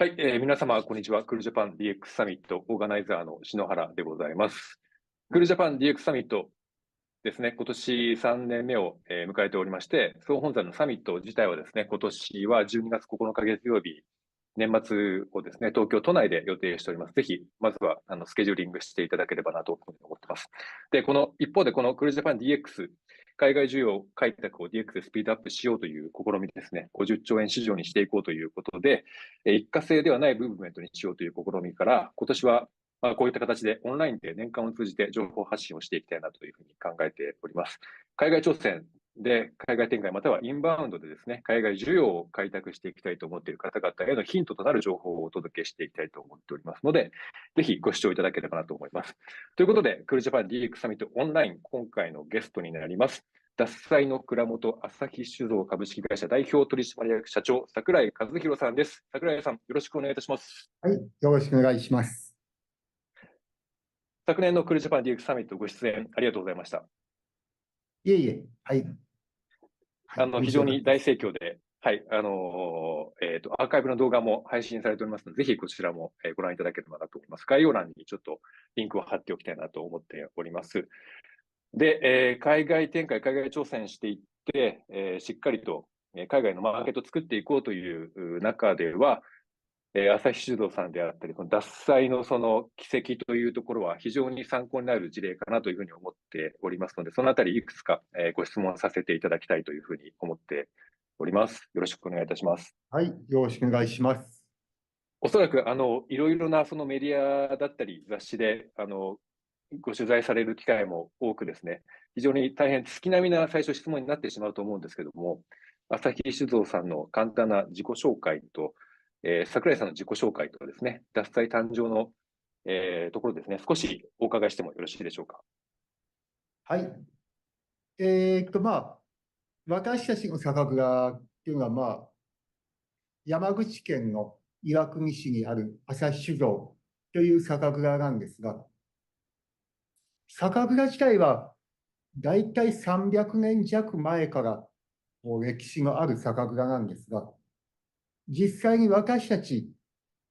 はい、皆様、こんにちは。クールジャパン DX サミットオーガナイザーの篠原でございます。クールジャパン DX サミットですね、今年3年目を迎えておりまして、総本山のサミット自体はですね、今年は12月9日月曜日、年末をですね、東京都内で予定しております。ぜひ、まずはスケジューリングしていただければなと思っています。で、一方でこのクールジャパン DX、海外需要開拓を DX でスピードアップしようという試みですね、50兆円市場にしていこうということで、一過性ではないムーブメントにしようという試みから、今年はこういった形でオンラインで年間を通じて情報発信をしていきたいなというふうに考えております。海外挑戦で海外展開またはインバウンドでですね、海外需要を開拓していきたいと思っている方々へのヒントとなる情報をお届けしていきたいと思っておりますので、ぜひご視聴いただければなと思います。ということで、クールジャパン DX サミットオンライン、今回のゲストになります。獺祭の蔵元朝日酒造株式会社代表取締役社長、櫻井和弘さんです。櫻井さん、よろしくお願いいたします。はい、よろしくお願いします。昨年のクールジャパン DX サミットご出演ありがとうございました。いえいえ、はい。面非常に大白かったです。盛況で、はい、アーカイブの動画も配信されておりますので、ぜひこちらもご覧いただければなと思います。概要欄にちょっとリンクを貼っておきたいなと思っております。で、海外展開、海外挑戦していって、しっかりと海外のマーケットを作っていこうという中では、朝日酒造さんであったり、この獺祭のその軌跡というところは非常に参考になる事例かなというふうに思っておりますので、そのあたりいくつかご質問させていただきたいというふうに思っております。よろしくお願いいたします。はい、よろしくお願いします。おそらく、いろいろなそのメディアだったり雑誌で、ご取材される機会も多くですね、非常に大変月並みな最初質問になってしまうと思うんですけども、朝日酒造さんの簡単な自己紹介と、櫻井さんの自己紹介とですね、獺祭誕生の、ところですね、少しお伺いしてもよろしいでしょうか。はい。まあ、私たちの酒蔵っていうのは、山口県の岩国市にある朝日酒造という酒蔵なんですが、酒蔵自体はだいたい300年弱前から歴史のある酒蔵なんですが、実際に私たち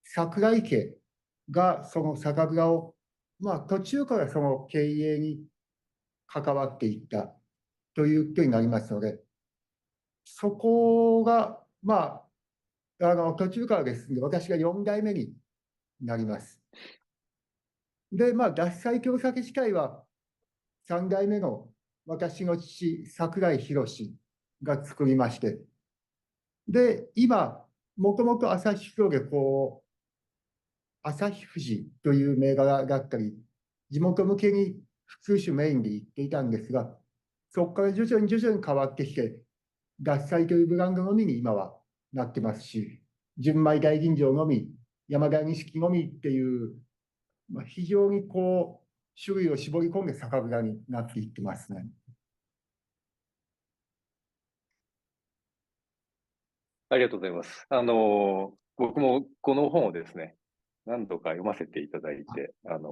桜井家がその酒蔵を、途中からその経営に関わっていったということになりますので、そこが、途中からですね、私が4代目になります。で、獺祭京酒自体は3代目の私の父、桜井宏が作りまして、で、今、もともと朝日酒造で朝日富士という銘柄だったり、地元向けに普通酒メインで行っていたんですが、そこから徐々に変わってきて、獺祭というブランドのみに今はなってますし、純米大吟醸のみ、山田錦のみっていう、非常に種類を絞り込んで酒蔵になっていってますね。ありがとうございます。僕もこの本をですね、何度か読ませていただいて、広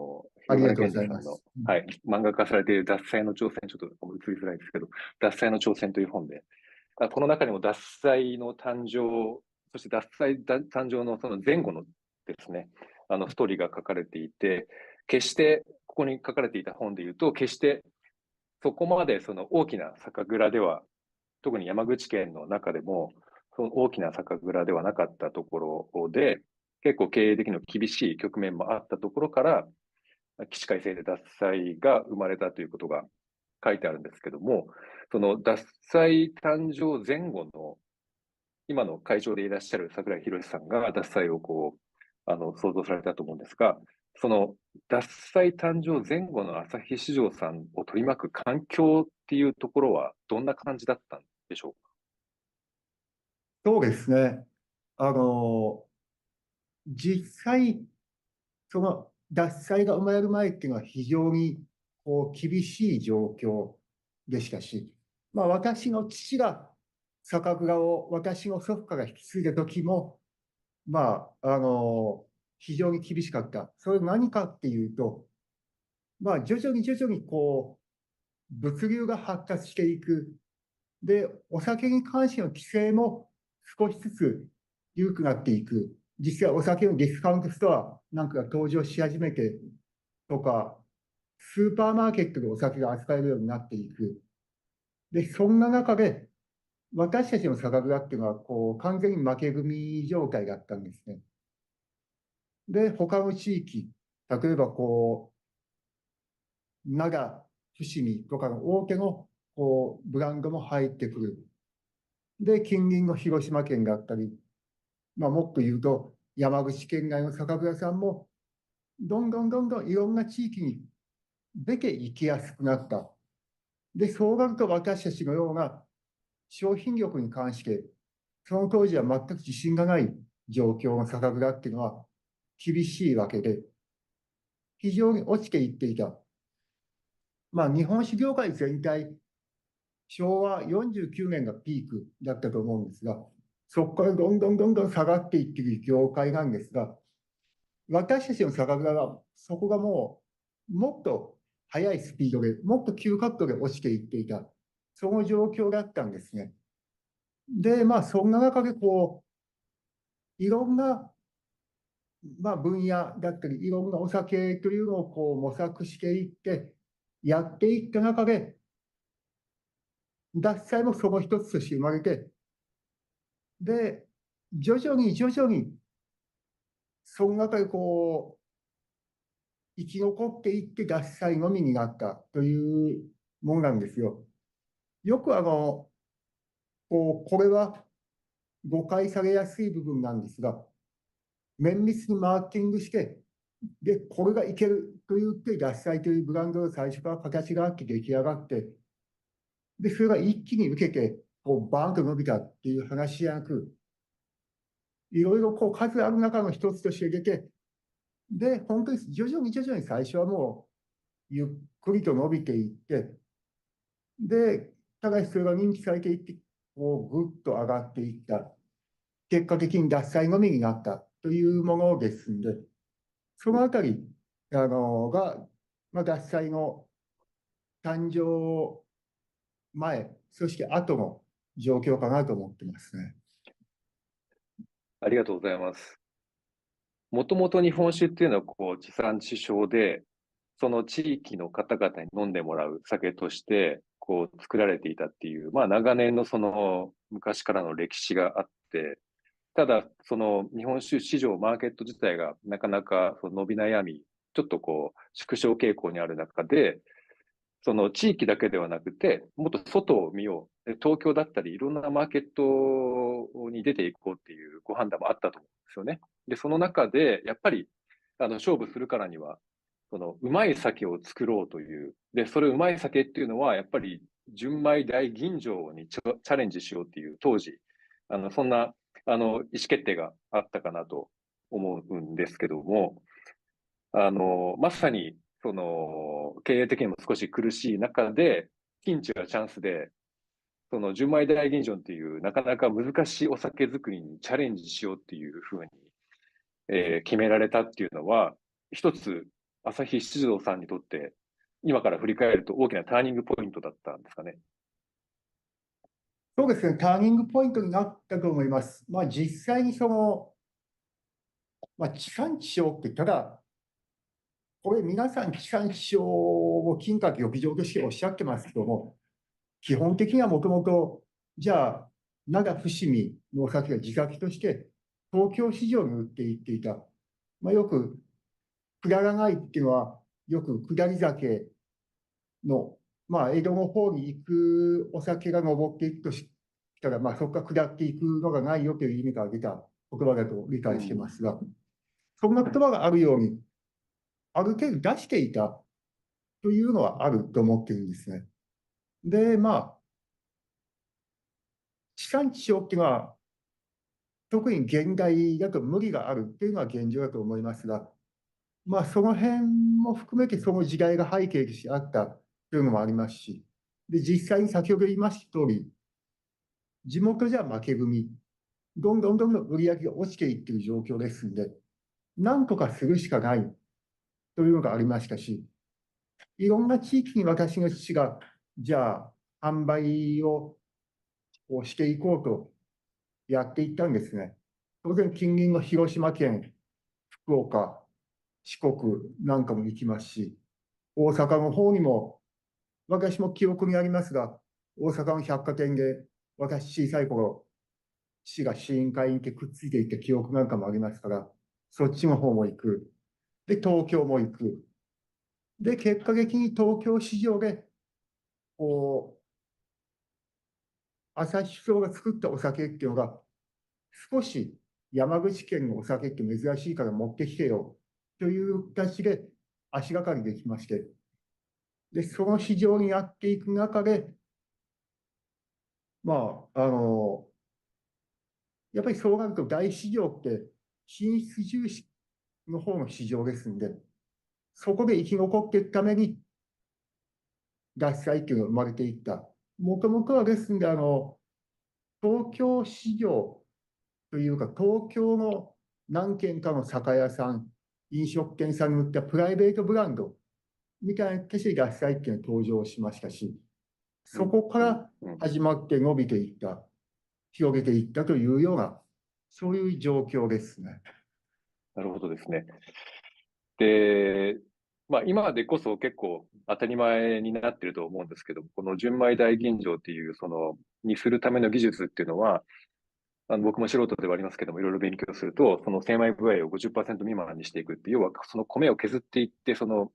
金ありがとうご健二さんの、ざいます。はい、漫画化されている獺祭の挑戦、ちょっと映りづらいですけど、獺祭の挑戦という本で、この中にも獺祭の誕生、そして獺祭誕生のその前後のですね、ストーリーが書かれていて、決して、ここに書かれていた本で言うと、決してそこまでその大きな酒蔵では、特に山口県の中でも、その大きな酒蔵ではなかったところで、結構経営的に厳しい局面もあったところから、起死回生で獺祭が生まれたということが書いてあるんですけども、その獺祭誕生前後の、今の会長でいらっしゃる櫻井宏さんが獺祭を創造されたと思うんですが、その獺祭誕生前後の朝日市場さんを取り巻く環境っていうところはどんな感じだったんでしょうか。そうですね。あの、実際、その獺祭が生まれる前っていうのは非常に厳しい状況でしたし、私の父が酒蔵を私の祖父から引き継いだ時も、非常に厳しかった。それは何かっていうと、徐々に物流が発達していく。で、お酒に関しての規制も少しずつ緩くなっていく。実際お酒のディスカウントストアなんかが登場し始めてとか、スーパーマーケットでお酒が扱えるようになっていく。で、そんな中で、私たちの酒蔵っていうのは、完全に負け組状態だったんですね。で、他の地域、例えば奈良、伏見とかの大手のブランドも入ってくる。で、近隣の広島県だったり、もっと言うと、山口県内の酒蔵さんも、どんどんどんどんいろんな地域に出て行きやすくなった。で、そうなると私たちのような商品力に関して、その当時は全く自信がない状況の酒蔵っていうのは厳しいわけで、非常に落ちていっていた。日本酒業界全体、昭和49年がピークだったと思うんですが、そこからどんどんどんどん下がっていっている業界なんですが、私たちの酒蔵は、そこがもっと速いスピードで、もっと急カットで落ちていっていた、その状況だったんですね。で、そんな中でいろんな、分野だったり、いろんなお酒というのを模索していって、やっていった中で、獺祭もその一つとして生まれて、で、徐々に徐々に、その中で生き残っていって獺祭のみになったというものなんですよ。よくこれは誤解されやすい部分なんですが、綿密にマーケティングして、で、これがいけると言って、獺祭というブランドが最初から形があって出来上がって、で、それが一気に受けて、バーンと伸びたっていう話じゃなく、いろいろ数ある中の一つとして出て、で、本当に徐々に徐々に最初はもう、ゆっくりと伸びていって、で、ただしそれが認知されていって、ぐっと上がっていった。結果的に獺祭のみになったというものですんで、そのあたりが、獺祭の誕生前、そして後の状況かなと思ってますね。ありがとうございます。もともと日本酒っていうのは地産地消で、その地域の方々に飲んでもらう酒として作られていたっていう、長年のその昔からの歴史があって、ただその日本酒市場、マーケット自体がなかなかその伸び悩み、ちょっと縮小傾向にある中で、その地域だけではなくて、もっと外を見よう。東京だったり、いろんなマーケットに出ていこうっていうご判断もあったと思うんですよね。で、その中で、やっぱり、勝負するからには、その、うまい酒を作ろうという。で、それうまい酒っていうのは、やっぱり、純米大吟醸にチャレンジしようっていう、当時、そんな、意思決定があったかなと思うんですけども、まさに、その、経営的にも少し苦しい中で、ピンチはチャンスで、その、純米大吟醸っていう、なかなか難しいお酒作りにチャレンジしようっていうふうに、決められたっていうのは、一つ、朝日七郎さんにとって、今から振り返ると大きなターニングポイントだったんですかね。そうですね、ターニングポイントになったと思います。実際に地産地消ってただ、これ皆さん地産地消を金閣玉上としておっしゃってますけども、基本的にはもともと、じゃあ、灘伏見のお酒が地酒として東京市場に売っていっていた。よく、下らないっていうのは、よく下り酒の、江戸の方に行くお酒が上っていくとしたら、そこから下っていくのがないよという意味から出た言葉だと理解してまうん。すが、そんな言葉があるように、ある程度出していたというのはあると思っているんですね。で、地産地消っていうのは、特に現代だと無理があるっていうのは現状だと思いますが、その辺も含めてその時代が背景としてあったというのもありますし、で、実際に先ほど言いました通り、地元じゃ負け組、どんどんどんどん売り上げが落ちていっている状況ですんで、なんとかするしかないというのがありましたし、いろんな地域に私の父が、じゃあ、販売をしていこうとやっていったんですね。当然近隣の広島県、福岡、四国なんかも行きますし、大阪の方にも、私も記憶にありますが、大阪の百貨店で、私小さい頃、父が試飲会に行ってくっついていった記憶なんかもありますから、そっちの方も行く。で、東京も行く。で、結果的に東京市場で、こう、朝日酒造が作ったお酒っていうのが、少し山口県のお酒って珍しいから持ってきてよという形で足がかりできまして、で、その市場にやっていく中で、まあ、やっぱりそうなると大市場って品質重視の方の市場ですんで、そこで生き残っていくために獺祭っていうのが生まれていった。もともとはですんで、東京市場というか、東京の何軒かの酒屋さん、飲食店さんに売ったプライベートブランドみたいな形で獺祭っていうのが登場しましたし、そこから始まって伸びていった、広げていったというような、そういう状況ですね。なるほどですね。で、まあ、今でこそ結構当たり前になってると思うんですけど、この純米大吟醸っていう、にするための技術っていうのは、僕も素人ではありますけども、いろいろ勉強すると、その精米具合を50%未満にしていくっていう、要はその米を削っていって、その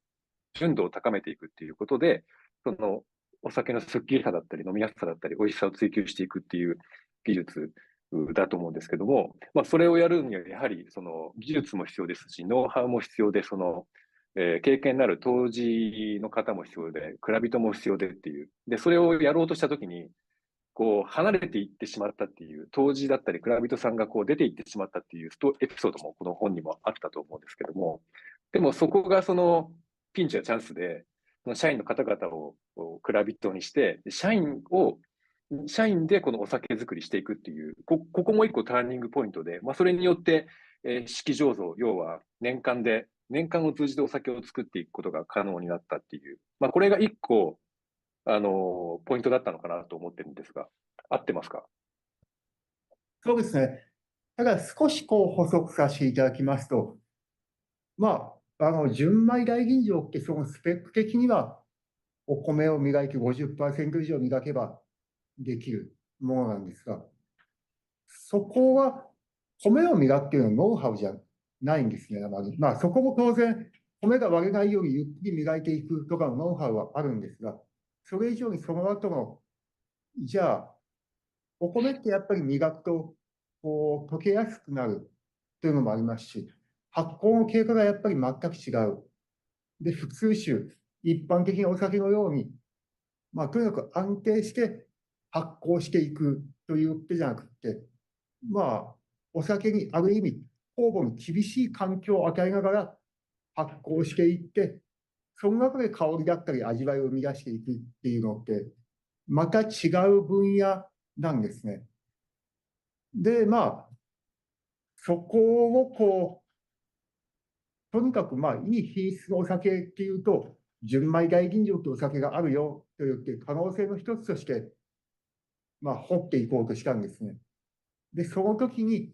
純度を高めていくっていうことで、そのお酒のスッキリさだったり、飲みやすさだったり、美味しさを追求していくっていう技術だと思うんですけども、まあ、それをやるには、やはりその技術も必要ですし、ノウハウも必要で、経験のある杜氏の方も必要で、蔵人も必要でっていう。で、それをやろうとしたときに、こう、離れていってしまったっていう、杜氏だったり、蔵人さんがこう出ていってしまったっていうエピソードもこの本にもあったと思うんですけども、でもそこがピンチやチャンスで、その社員の方々を蔵人にして、社員でこのお酒作りしていくっていう、ここも一個ターニングポイントで、まあ、それによって、式醸造、要は年間を通じてお酒を作っていくことが可能になったっていう、まあ、これが一個、ポイントだったのかなと思ってるんですが、合ってますか？そうですね。ただ少しこう補足させていただきますと、まあ、純米大吟醸ってそのスペック的にはお米を磨いて50%以上磨けばできるものなんですが、そこは米を磨くっていうのはノウハウじゃないんですね、あまり。まあ、そこも当然、米が割れないようにゆっくり磨いていくとかのノウハウはあるんですが、それ以上にその後の、じゃあ、お米ってやっぱり磨くと、こう、溶けやすくなるというのもありますし、発酵の経過がやっぱり全く違う。で、普通酒、一般的なお酒のように、まあ、とにかく安定して発酵していくという手じゃなくて、まあ、お酒にある意味、酵母に厳しい環境を与えながら発酵していって、その中で香りだったり味わいを生み出していくっていうのって、また違う分野なんですね。で、まあ、そこをこう、とにかくまあ、いい品質のお酒っていうと、純米大吟醸というお酒があるよと言って、可能性の一つとして、まあ、掘っていこうとしたんですね。で、その時に、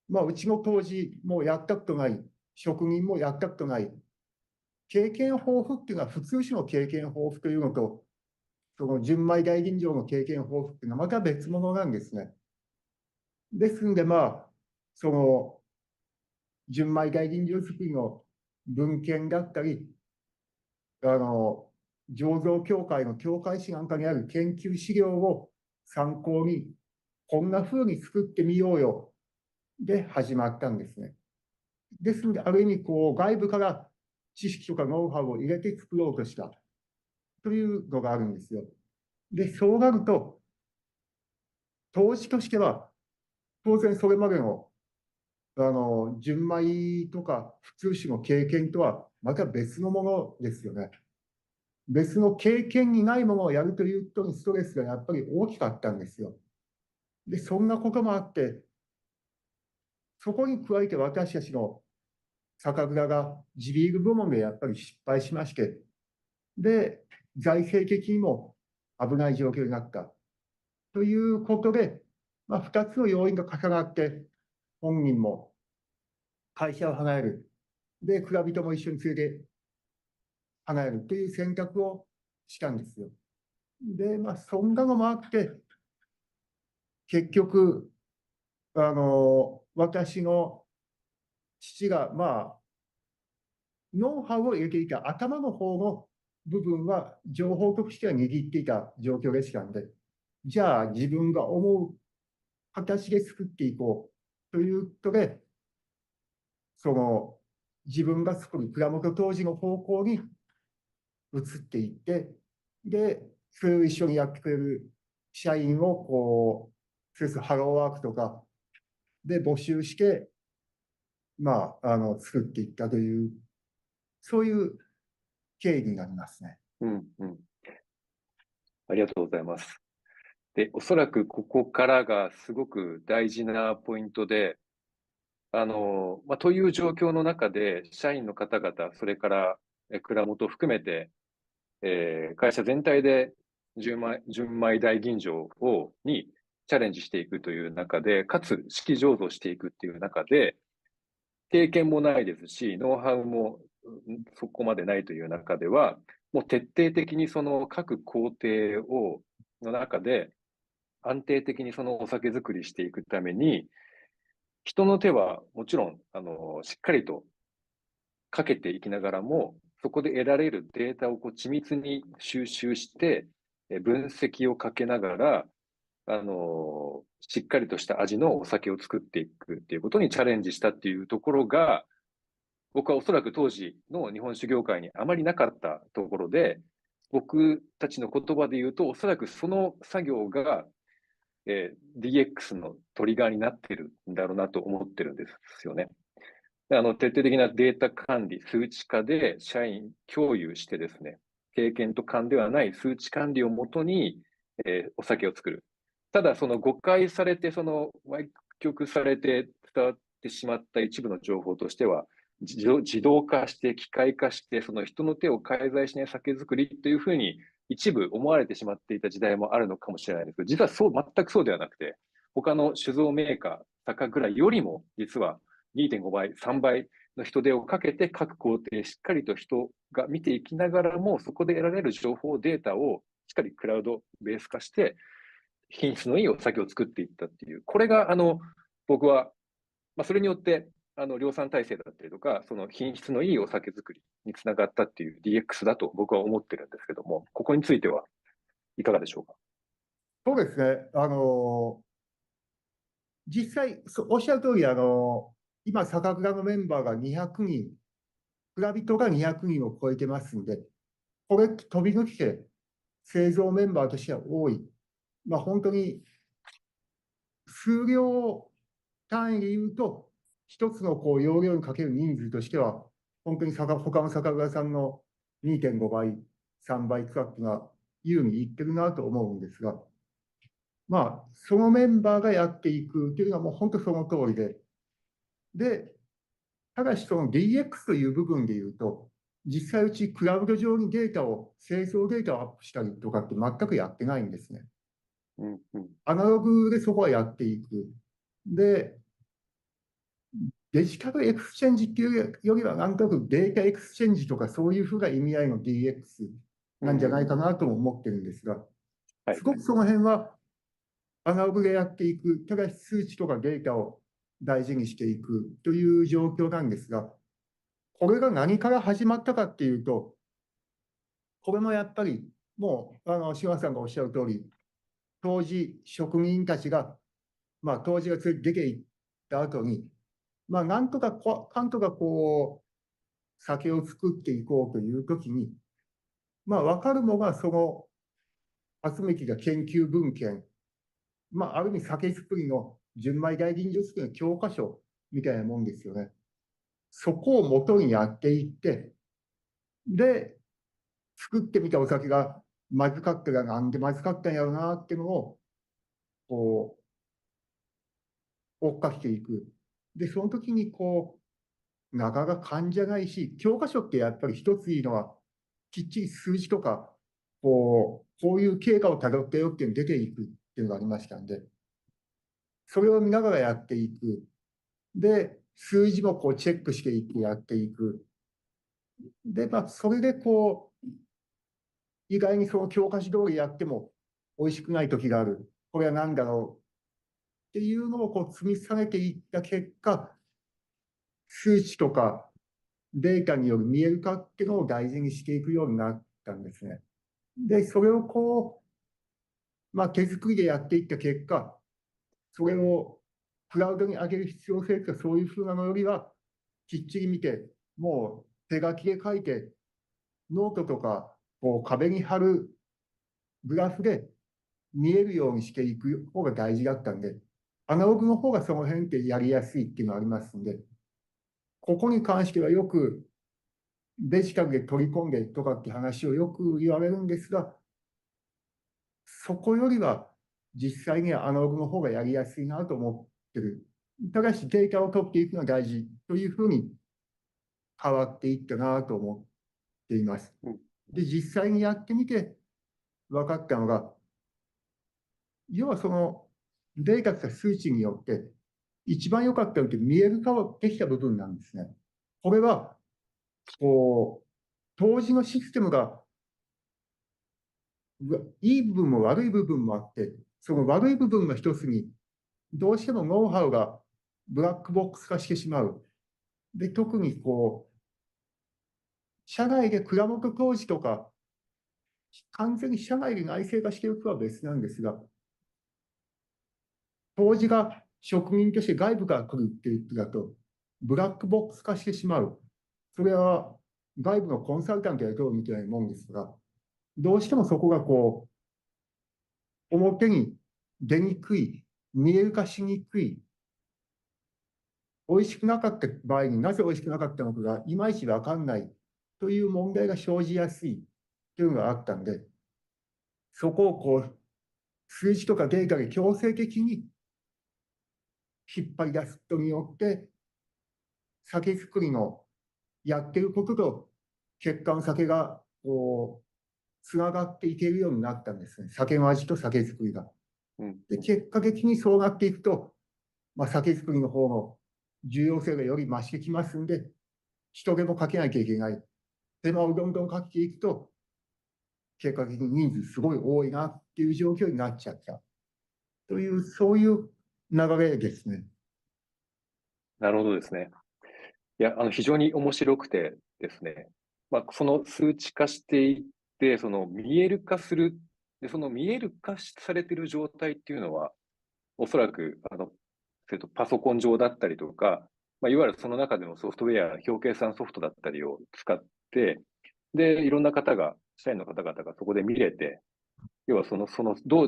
まあ、うちの当時、もうやったことない、職人もやったことない、経験豊富っていうのは、普通種の経験豊富というのと、その純米大吟醸の経験豊富っていうのはまた別物なんですね。ですんで、まあ、その純米大吟醸作りの文献だったり、醸造協会の協会誌なんかにある研究資料を参考に、こんな風に作ってみようよで始まったんですね。ですので、ある意味、こう、外部から知識とかノウハウを入れて作ろうとしたというのがあるんですよ。で、そうなると、当時としては、当然それまでの、純米とか普通酒の経験とはまた別のものですよね。別の経験にないものをやるということにストレスがやっぱり大きかったんですよ。で、そんなこともあって、そこに加えて私たちの酒蔵が地ビール部門でやっぱり失敗しまして、で、財政的にも危ない状況になった。ということで、2つの要因が重なって、本人も会社を離れる。で、蔵人も一緒に連れて離れるという選択をしたんですよ。で、そんなのもあって、結局、私の父が、ノウハウを入れていた頭の方の部分は、情報としては握っていた状況でしたので、じゃあ自分が思う形で作っていこうということで、その自分が作る蔵元当時の方向に移っていって、で、それを一緒にやってくれる社員をそれこそハローワークとかで募集して、作っていったという、そういう経緯になりますね。うんうん。ありがとうございます。で、おそらくここからがすごく大事なポイントで、という状況の中で、社員の方々、それから蔵元を含めて、会社全体で純米大吟醸にチャレンジしていくという中で、かつ式醸造していくっていう中で、経験もないですし、ノウハウもそこまでないという中では、もう徹底的にその各工程の中で、安定的にそのお酒作りしていくために、人の手はもちろん、しっかりとかけていきながらも、そこで得られるデータを緻密に収集して、分析をかけながら、しっかりとした味のお酒を作っていくっていうことにチャレンジしたっていうところが、僕はおそらく当時の日本酒業界にあまりなかったところで、僕たちの言葉で言うと、おそらくその作業が、DX のトリガーになってるんだろうなと思ってるんですよね。徹底的なデータ管理、数値化で社員共有してですね、経験と勘ではない数値管理をもとに、お酒を作る。ただ、その誤解されて、その歪曲されて伝わってしまった一部の情報としては、自動化して、機械化して、その人の手を介在しない酒造りというふうに一部思われてしまっていた時代もあるのかもしれないですけど、実は全くそうではなくて、他の酒造メーカー、酒蔵よりも、実は2.5倍、3倍の人手をかけて各工程しっかりと人が見ていきながらも、そこで得られる情報、データをしっかりクラウドベース化して、品質のいいお酒を作っていったっていう、これが僕は、それによって量産体制だったりとか、その品質のいいお酒作りにつながったっていう DX だと僕は思ってるんですけども、ここについてはいかがでしょうか。そうですね。実際、おっしゃる通り、今、酒蔵のメンバーが200人、蔵人が200人を超えてますんで、これ飛び抜けて製造メンバーとしては多い。本当に数量単位で言うと、一つの容量にかける人数としては、本当に他の酒蔵さんの2.5倍、3倍近くが優にいってるなと思うんですが、そのメンバーがやっていくというのはもう本当その通りで、ただしその DX という部分で言うと、実際うちクラウド上に製造データをアップしたりとかって全くやってないんですね。うんうん、アナログでそこはやっていく。で、デジタルエクスチェンジっていうよりは、なんとなくデータエクスチェンジとかそういうふうな意味合いの DX なんじゃないかなとも思ってるんですが、はい。すごくその辺はアナログでやっていく、ただし数値とかデータを大事にしていくという状況なんですが、これが何から始まったかっていうと、これもやっぱり、もう、島さんがおっしゃる通り、当時、職人たちが、当時が出ていった後に、なんとか酒を作っていこうというときに、分かるのが、その、集めてきた研究文献、ある意味酒造りの純米大吟醸作りの教科書みたいなもんですよね。そこを元にやっていって、で、作ってみたお酒がまずかったらなんでまずかったんやろうなっていうのを、こ追っかけていく。で、その時になかなか勘じゃないし、教科書ってやっぱり一ついいのは、きっちり数字とか、こういう経過をたどってよっていうのが出ていくっていうのがありましたんで、それを見ながらやっていく。で、数字もこうチェックしていってやっていく。で、それで意外にその教科書通りやっても美味しくない時がある。これは何だろうっていうのを積み下げていった結果、数値とかデータによる見える化っていうのを大事にしていくようになったんですね。で、それを手作りでやっていった結果、それをクラウドに上げる必要性とかそういうふうなのよりは、きっちり見て、もう手書きで書いて、ノートとか壁に貼るグラフで見えるようにしていく方が大事だったんで、アナログの方がその辺ってやりやすいっていうのがありますんで、ここに関してはよくデジタルで取り込んでとかって話をよく言われるんですが、そこよりは実際にはアナログの方がやりやすいなと思ってる。ただしデータを取っていくのが大事というふうに変わっていったなと思っています。で、実際にやってみて分かったのが、要はそのデータとか数値によって一番良かったのって見える化をできた部分なんですね。これは、当時のシステムがいい部分も悪い部分もあって、その悪い部分の一つに、どうしてもノウハウがブラックボックス化してしまう。で、特に社内で蔵元工事とか、完全に社内で内製化しているとは別なんですが、当時が職人として外部から来るっていうことだと、ブラックボックス化してしまう。それは外部のコンサルタントやどうみたいなもんですが、どうしてもそこが表に出にくい、見える化しにくい、美味しくなかった場合になぜ美味しくなかったのかがいまいちわかんないという問題が生じやすいというのがあったんで、そこを数字とかデータで強制的に引っ張り出すことによって、酒造りのやってることと結果の酒がつながっていけるようになったんですね。酒の味と酒造りが。で、結果的にそうなっていくと、酒造りの方の重要性がより増してきますんで、人手もかけなきゃいけない。手間をどんどんかけていくと、結果的に人数すごい多いなっていう状況になっちゃったという、そういう流れですね。なるほどですね。いや、非常に面白くてですね。その数値化していって、その見える化する。で、その見える化されている状態っていうのは、おそらく、パソコン上だったりとか、いわゆるその中でのソフトウェア、表計算ソフトだったりを使って、で、いろんな方が、社員の方々がそこで見れて、要は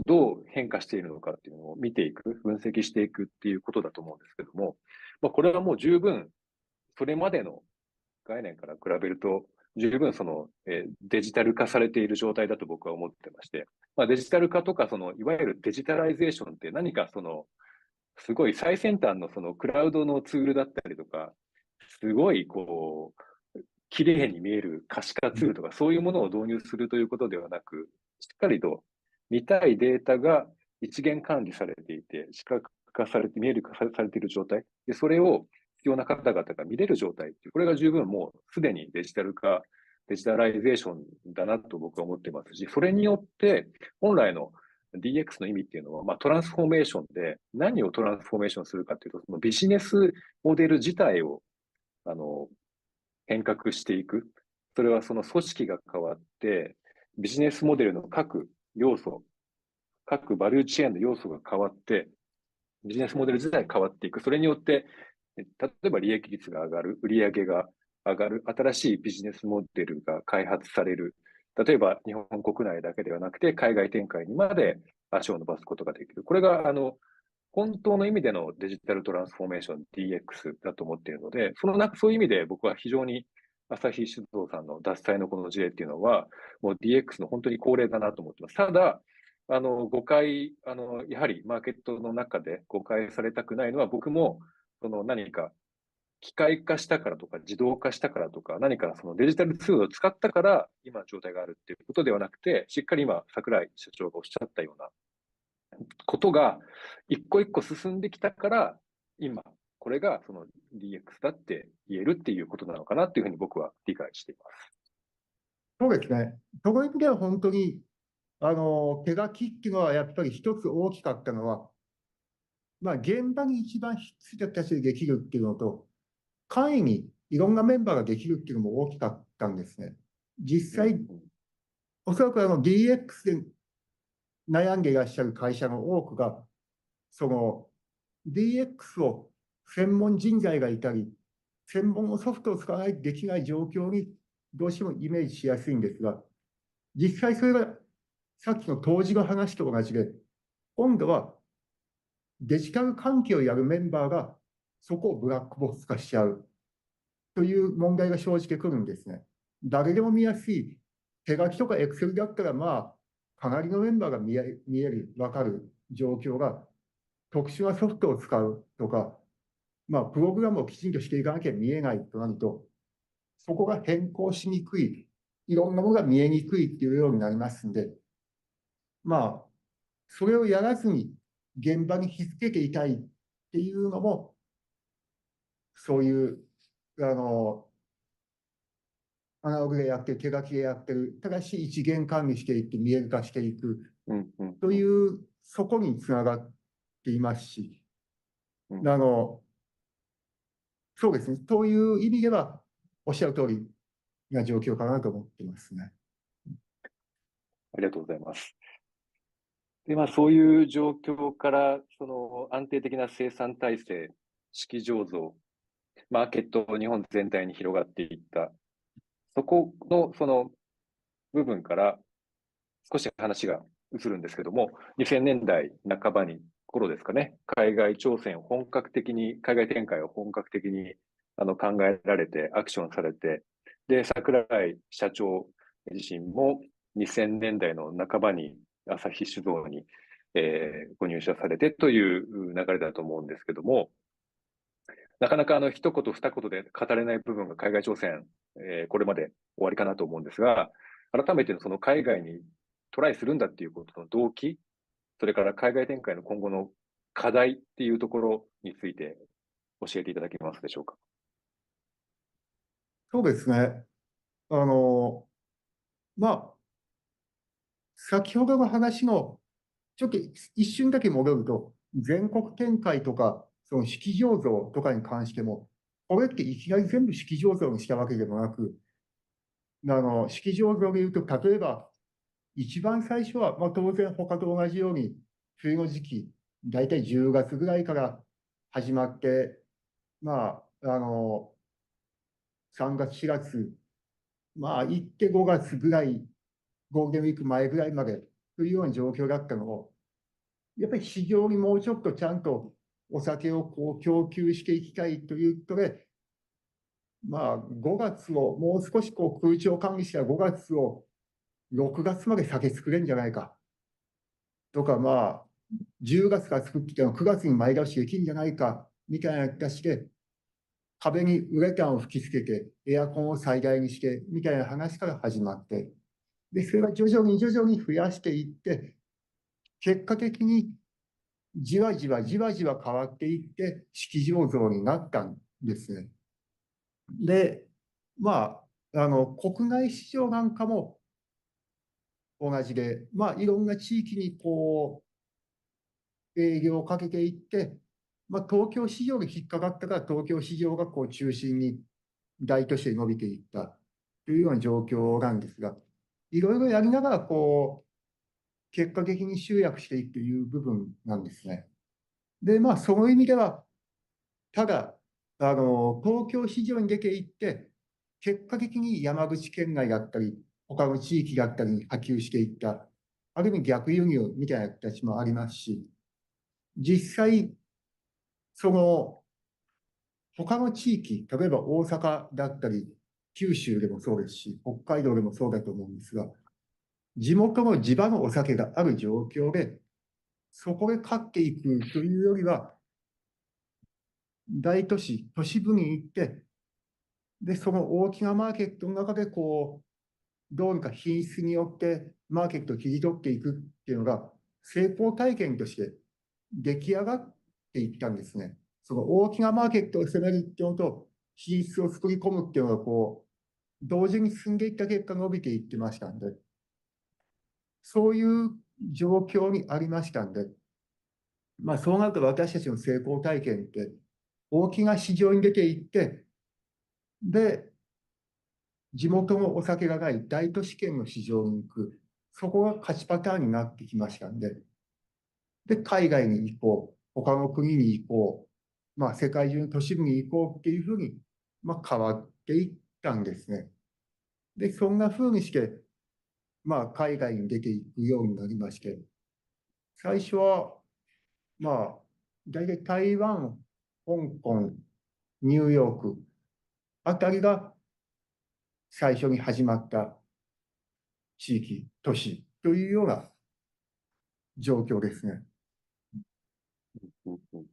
どう変化しているのかっていうのを見ていく、分析していくっていうことだと思うんですけども、これはもう十分、それまでの概念から比べると、十分デジタル化されている状態だと僕は思ってまして、デジタル化とか、いわゆるデジタライゼーションって何かすごい最先端のクラウドのツールだったりとか、すごい綺麗に見える可視化ツールとか、そういうものを導入するということではなく、しっかりと見たいデータが一元管理されていて、視覚化されて、見える化されている状態。で、それを必要な方々が見れる状態っていう、これが十分もうすでにデジタル化、デジタライゼーションだなと僕は思ってますし、それによって本来の DX の意味っていうのは、トランスフォーメーションで、何をトランスフォーメーションするかっていうと、そのビジネスモデル自体を、あの、変革していく。それはその組織が変わって、ビジネスモデルの各要素、各バリューチェーンの要素が変わって、ビジネスモデル自体変わっていく。それによって、例えば利益率が上がる、売上が上がる、新しいビジネスモデルが開発される。例えば日本国内だけではなくて、海外展開にまで足を伸ばすことができる。これが、本当の意味でのデジタルトランスフォーメーション DX だと思っているので、そういう意味で僕は非常に朝日酒造さんの獺祭のこの事例っていうのは、もう DX の本当に恒例だなと思ってます。ただ、誤解、やはりマーケットの中で誤解されたくないのは、僕も、何か機械化したからとか、自動化したからとか、何かそのデジタルツールを使ったから、今の状態があるっていうことではなくて、しっかり今、櫻井社長がおっしゃったような、ことが一個一個進んできたから、今、これがその DX だって言えるっていうことなのかなっていうふうに僕は理解しています。そうですね。その意味では本当に、手書きっていうのはやっぱり一つ大きかったのは、まあ、現場に一番必要な形でできるっていうのと、簡易にいろんなメンバーができるっていうのも大きかったんですね。実際、おそらくDX で悩んでいらっしゃる会社の多くが、その DX を専門人材がいたり、専門のソフトを使わないとできない状況にどうしてもイメージしやすいんですが、実際それがさっきの当時の話と同じで、今度はデジタル関係をやるメンバーがそこをブラックボックス化しちゃうという問題が生じてくるんですね。誰でも見やすい手書きとかエクセルだったら、まあ、かなりのメンバーが見える、わかる状況が、特殊なソフトを使うとか、まあ、プログラムをきちんとしていかなきゃ見えないとなると、そこが変更しにくい、いろんなものが見えにくいっていうようになりますんで、まあ、それをやらずに現場に引き付けていたいっていうのも、そういう、あの、アナログでやってる、手書きでやってる、ただし一元管理していって見える化していくという、そこにつながっていますし、そうですね、そういう意味では、おっしゃる通りな状況かなと思ってますね。ありがとうございます。で、そういう状況から、その安定的な生産体制、式醸造、マーケット、日本全体に広がっていった。そこの、その部分から少し話が移るんですけども、2000年代半ばに、頃ですかね、海外挑戦を本格的に、海外展開を本格的に考えられて、アクションされて、で、桜井社長自身も2000年代の半ばに朝日酒造に、ご入社されてという流れだと思うんですけども、なかなか一言二言で語れない部分が海外挑戦、これまで終わりかなと思うんですが、改めてその海外にトライするんだっていうことの動機、それから海外展開の今後の課題っていうところについて教えていただけますでしょうか。そうですね。あの、まあ、先ほどの話の、ちょっと一瞬だけ戻ると、全国展開とか、その式醸造とかに関しても、これっていきなり全部式醸造にしたわけでもなく、式醸造でいうと、例えば、一番最初は、まあ、当然他と同じように、冬の時期、だいたい10月ぐらいから始まって、まあ、3月、4月、まあ、行って5月ぐらい、ゴールデンウィーク前ぐらいまでというような状況だったのを、やっぱり市場にもうちょっとちゃんとお酒をこう供給していきたいということで、まあ、5月をもう少しこう空調管理した5月を6月まで酒作れんじゃないかとか、まあ、10月から作ってきたの9月に前倒しできるんじゃないかみたいな形で、壁にウレタンを吹き付けて、エアコンを最大にして、みたいな話から始まって、で、それが徐々に徐々に増やしていって、結果的にじわじわじわじわ変わっていって、式醸造になったんですね。で、まあ、国内市場なんかも同じで、まあ、いろんな地域にこう、営業をかけていって、まあ、東京市場に引っかかったから東京市場がこう中心に大都市で伸びていったというような状況なんですが、いろいろやりながらこう、結果的に集約していくという部分なんですね。で、まあ、その意味では、ただ、東京市場に出ていって、結果的に山口県内だったり、他の地域だったりに波及していった、ある意味逆輸入みたいな形もありますし、実際、その他の地域、例えば大阪だったり、九州でもそうですし、北海道でもそうだと思うんですが、地元の地場のお酒がある状況で、そこで勝っていくというよりは、大都市、都市部に行って、で、その大きなマーケットの中で、こう、どうにか品質によってマーケットを切り取っていくっていうのが、成功体験として出来上がっていったんですね。その大きなマーケットを攻めるっていうのと、品質を作り込むっていうのが同時に進んでいった結果伸びていってましたんで、そういう状況にありましたんで、そうなると私たちの成功体験って、大きな市場に出ていって、で、地元のお酒がない大都市圏の市場に行く、そこが勝ちパターンになってきましたんで、で、海外に行こう、他の国に行こう、世界中の都市部に行こうっていうふうに、変わっていったんですね。で、そんなふうにして、海外に出ていくようになりまして、最初は、大体台湾、香港、ニューヨークあたりが最初に始まった地域、都市というような状況ですね。うんうん、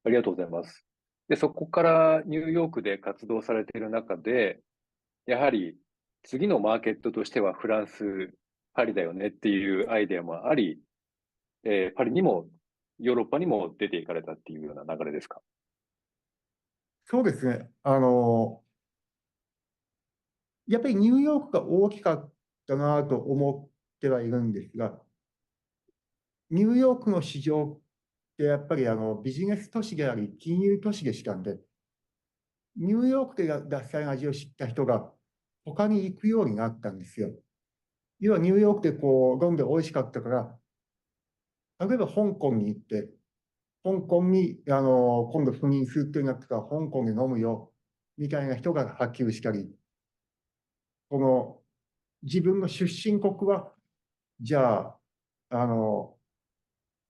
ありがとうございます。で、そこからニューヨークで活動されている中で、やはり次のマーケットとしてはフランス、パリだよねっていうアイデアもあり、パリにもヨーロッパにも出ていかれたっていうような流れですか？そうですね。やっぱりニューヨークが大きかったなと思ってはいるんですが、ニューヨークの市場ってやっぱりビジネス都市であり、金融都市でしたんで、ニューヨークで獺祭の味を知った人が他に行くようになったんですよ。要はニューヨークで飲んで美味しかったから、例えば香港に行って、香港に今度赴任するってなったから香港で飲むよ、みたいな人が波及したり、この自分の出身国は、じゃあ、あの、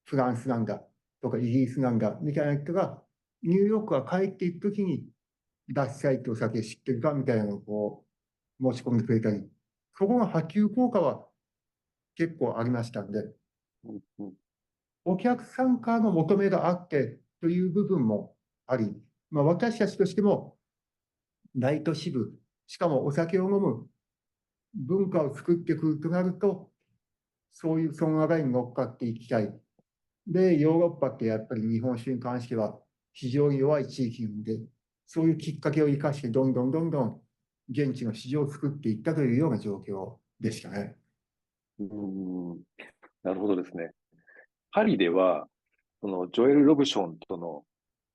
フランスなんだとかイギリスなんだみたいな人が、ニューヨークが帰っていくときに、獺祭ってお酒知ってるかみたいなのを申し込んでくれたり、そこの波及効果は結構ありましたんで、うんうん、お客さんからの求めがあってという部分もあり、私たちとしても大都市部、しかもお酒を飲む文化を作ってくるとなると、そういうその流れに乗っかっていきたい。で、ヨーロッパってやっぱり日本酒に関しては非常に弱い地域なので、そういうきっかけを生かして、どんどんどんどん現地の市場を作っていったというような状況でしたね。うん、なるほどですね。パリでは、そのジョエル・ロブションとの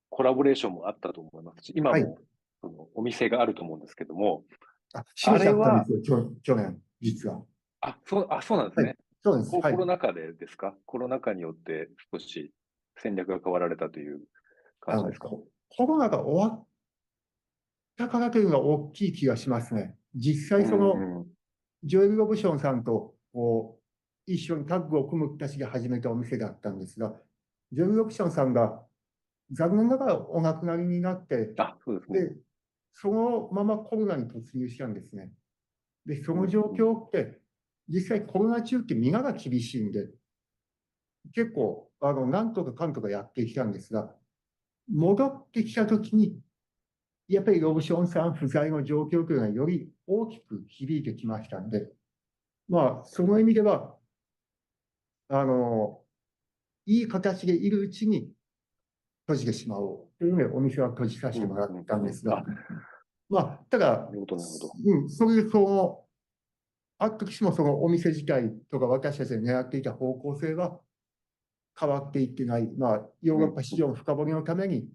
コラボレーションもあったと思いますし、今はい。もそのお店があると思うんですけども、閉めちゃあれは、ったんですよ、去年、実は。そうなんですはい。ね。そうです。はい。コロナ禍でですか？コロナ禍によって少し戦略が変わられたという感じですか？コロナが終わったからというのが大きい気がしますね。実う際ん、うん、ジョエル・ロブションさんと一緒にタッグを組む人たちが始めたお店だったんですが、ジョエル・ロブションさんが残念ながらお亡くなりになって、そうですね。で、そのままコロナに突入したんですね。で、そうん、の状うん、況って、実際コロナ中って皆が厳しいんで、結構、なんとかかんとかやってきたんですが、戻ってきたときに、やっぱりロブションさん不在の状況というのはより大きく響いてきましたんで、その意味では、あの、いい形でいるうちに閉じてしまおうというので、お店は閉じさせうん、てもらっうん、うん。たんですが、ただ、なるほど、なるほど。そういうあったとしてもそのお店自体とか私たちが狙っていた方向性は変わっていってない。ヨーうん、ロッパ市場の深掘りのために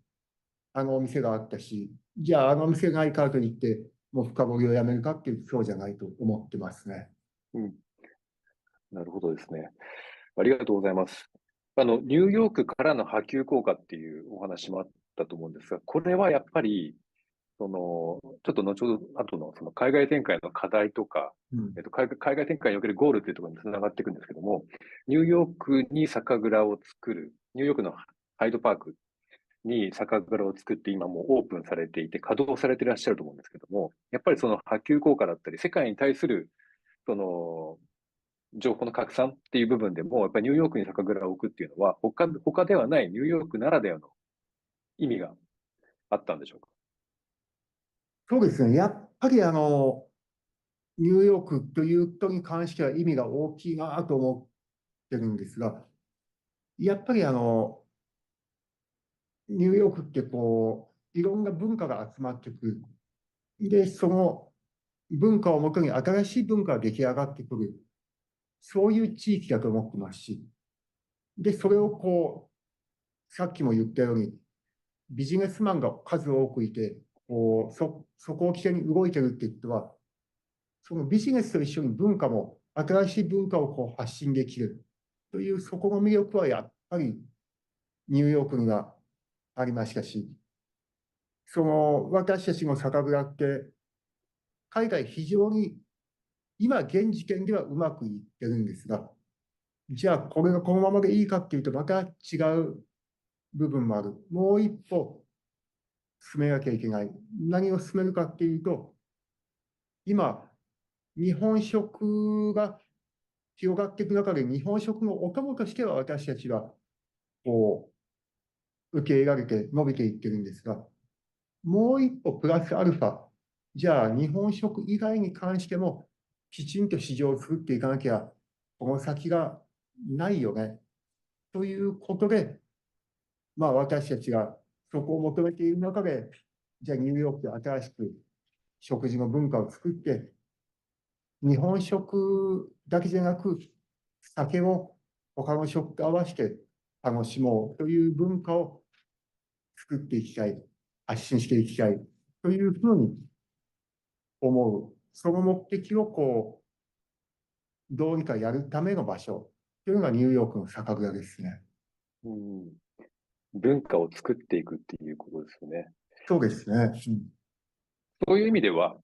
あのお店があったし、じゃああのお店がないからといって、もう深掘りをやめるかっていうとそうじゃないと思ってますね。うん。なるほどですね。ありがとうございます。ニューヨークからの波及効果っていうお話もあったと思うんですが、これはやっぱり、ちょっと後ほど後のその海外展開の課題とか、うん。海外展開におけるゴールっていうところにつながっていくんですけども、ニューヨークに酒蔵を作る、ニューヨークのハイドパークに酒蔵を作って今もうオープンされていて稼働されていらっしゃると思うんですけども、やっぱりその波及効果だったり、世界に対するその情報の拡散っていう部分でも、やっぱりニューヨークに酒蔵を置くっていうのは、他ではないニューヨークならではの意味があったんでしょうか？そうですね。やっぱりニューヨークということに関しては意味が大きいなと思ってるんですが、やっぱりニューヨークっていろんな文化が集まってくる。で、その文化をもとに新しい文化が出来上がってくる。そういう地域だと思ってますし。で、それをさっきも言ったように、ビジネスマンが数多くいて、そこを起点に動いてるって人は、そのビジネスと一緒に文化も、新しい文化を発信できるという、そこの魅力はやっぱりニューヨークにはありましたし、私たちの酒蔵って、海外非常に今現時点ではうまくいってるんですが、じゃあこれがこのままでいいかっていうとまた違う部分もある。もう一歩進めなきゃいけない。何を進めるかっていうと、今、日本食が広がっていく中で、日本食のお供としては私たちはこ受け入れられて伸びていってるんですが、もう一歩プラスアルファ、じゃあ日本食以外に関してもきちんと市場を作っていかなきゃ、この先がないよね。ということで、私たちがそこを求めている中で、じゃあニューヨークで新しく食事の文化を作って、日本食だけじゃなく、酒を他の食と合わせて楽しもうという文化を作っていきたい、発信していきたいというふうに思う。その目的をどうにかやるための場所というのがニューヨークの酒蔵ですね。うん、文化を作っていくっていうことですよね。そうですね。そういう意味では、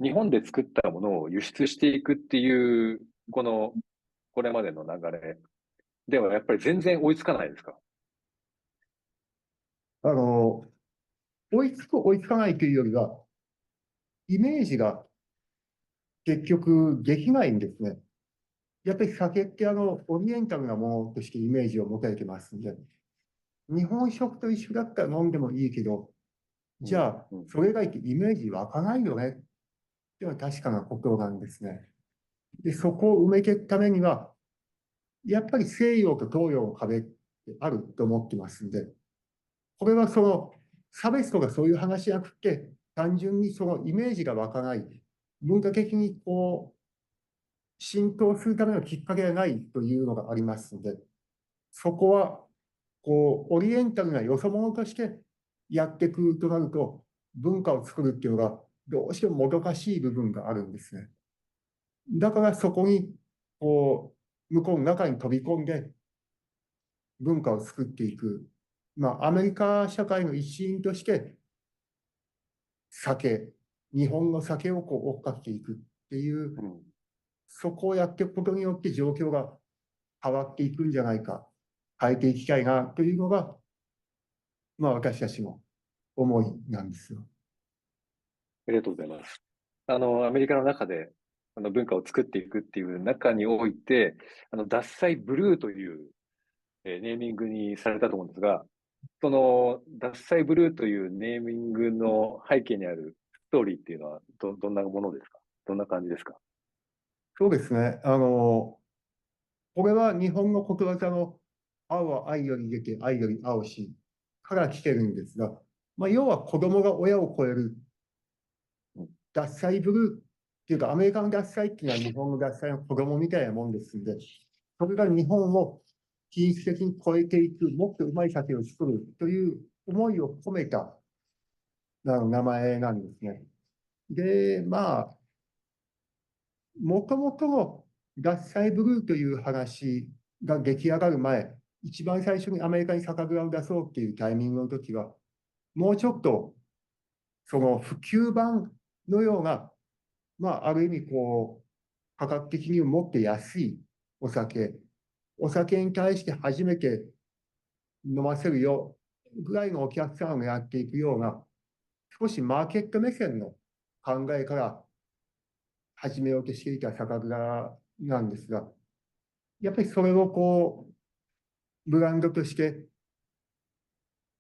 日本で作ったものを輸出していくっていう、これまでの流れではやっぱり全然追いつかないですか？あの、追いつく追いつかないというよりは、イメージが結局できないんですね。やっぱり酒ってオリエンタルなものとしてイメージを持たれてますんで、日本食と一緒だったら飲んでもいいけど、うん、じゃあ、うん、それ以外ってイメージ湧かないよねっていうのは確かなことなんですね。で、そこを埋めていくためには、やっぱり西洋と東洋の壁ってあると思ってますんで、これは差別とかそういう話じゃなくて、単純にそのイメージが湧かない、文化的に浸透するためのきっかけがないというのがありますので、そこは、オリエンタルなよそ者としてやっていくとなると、文化を作るっていうのが、どうしてももどかしい部分があるんですね。だからそこに、向こうの中に飛び込んで文化を作っていく。アメリカ社会の一員として、日本の酒を追っかけていくっていう、うん。そこをやっていくことによって状況が変わっていくんじゃないか、変えていきたいなというのが、私たちの思いなんですよ。ありがとうございます。アメリカの中で、文化を作っていくっていう中において、獺祭ブルーという、ネーミングにされたと思うんですが、その、獺祭ブルーというネーミングの背景にあるストーリーっていうのは、どんなものですか？どんな感じですか？そうですね。これは日本のことわざの青は愛より出て愛より青しから来てるんですが、要は子供が親を超えるうん、獺祭ブルーっていうか、アメリカの獺祭っていうのは日本の獺祭の子供みたいなもんですんで、それが日本を品質的に超えていく、もっとうまい酒を作るという思いを込めた名前なんですね。で、もともとの獺祭ブルーという話が出来上がる前、一番最初にアメリカに酒蔵を出そうっていうタイミングの時は、もうちょっとその普及版のような、ある意味価格的にもっと安いお酒、お酒に対して初めて飲ませるよぐらいのお客さんを狙っていくような、少しマーケット目線の考えから始めようとしていた酒蔵なんですが、やっぱりそれをブランドとして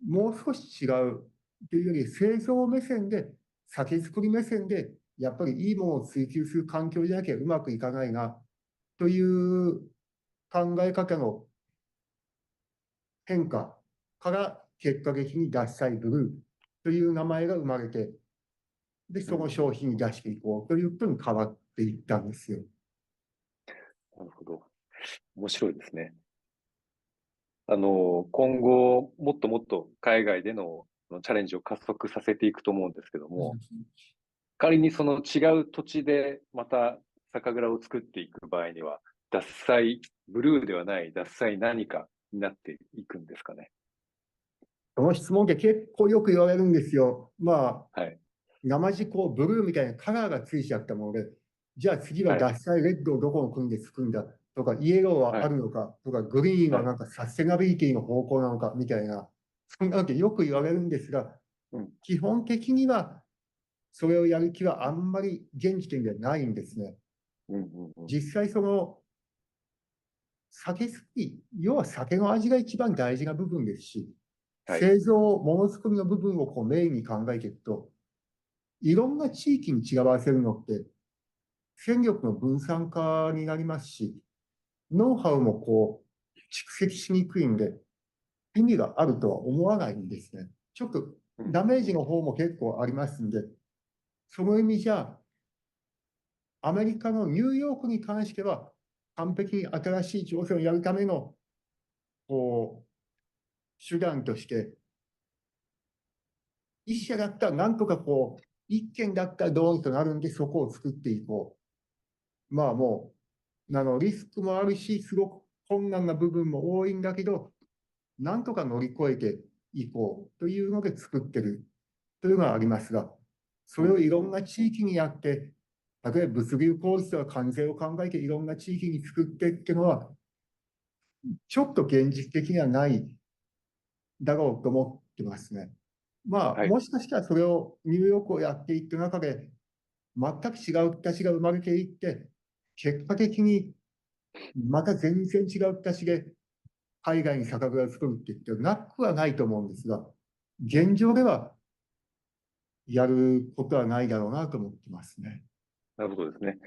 もう少し違うというより製造目線で、酒造り目線でやっぱりいいものを追求する環境じゃなきゃうまくいかないな、という考え方の変化から結果的に獺祭ブルーという名前が生まれて、で、その商品に出していこうということに変わっていったんですよ。なるほど。面白いですね。今後、もっともっと海外でのチャレンジを加速させていくと思うんですけども、仮にその違う土地でまた酒蔵を作っていく場合には、獺祭、ブルーではない獺祭何かになっていくんですかね。その質問って結構よく言われるんですよ。まあ、はい。生地こうブルーみたいなカラーがついちゃったもので、じゃあ次ははい。獺祭レッドをどこの国で作るんだとか、イエローははい。あるのかとか、グリーンはい。はなんかサステナビリティの方向なのかみたいな、そんなわけよく言われるんですが、うん。基本的にはそれをやる気はあんまり現時点ではないんですね。うん。うん。うん。実際その酒好き、要は酒の味が一番大事な部分ですし、はい。製造、ものづくりの部分をこうメインに考えていくと、いろんな地域に違わせるのって、戦力の分散化になりますし、ノウハウもこう、蓄積しにくいんで、意味があるとは思わないんですね。ちょっとうん。ダメーうん。ジの方も結構ありますんで、その意味じゃ、アメリカのニューヨークに関しては、完璧に新しい挑戦をやるための、こう、手段として、一社だったらなんとかこう、一件だったらどうにとなるんで、そこを作っていこう。まあもう、リスクもあるし、すごく困難な部分も多いんだけど、なんとか乗り越えていこうというので作ってるというのがありますが、そうん。れをいろうん。んな地域にやって、例えば物流効率とか関税を考えていろんな地域に作ってっていうのは、ちょっと現実的にはないだろうと思ってますね。まあ、はい。もしかしたらそれをニューヨークをやっていった中で、全く違う形が生まれていって、結果的にまた全然違う形で海外に酒蔵を作るって言ってなくはないと思うんですが、現うん。状ではやることはないだろうなと思ってますね。なるほどですね。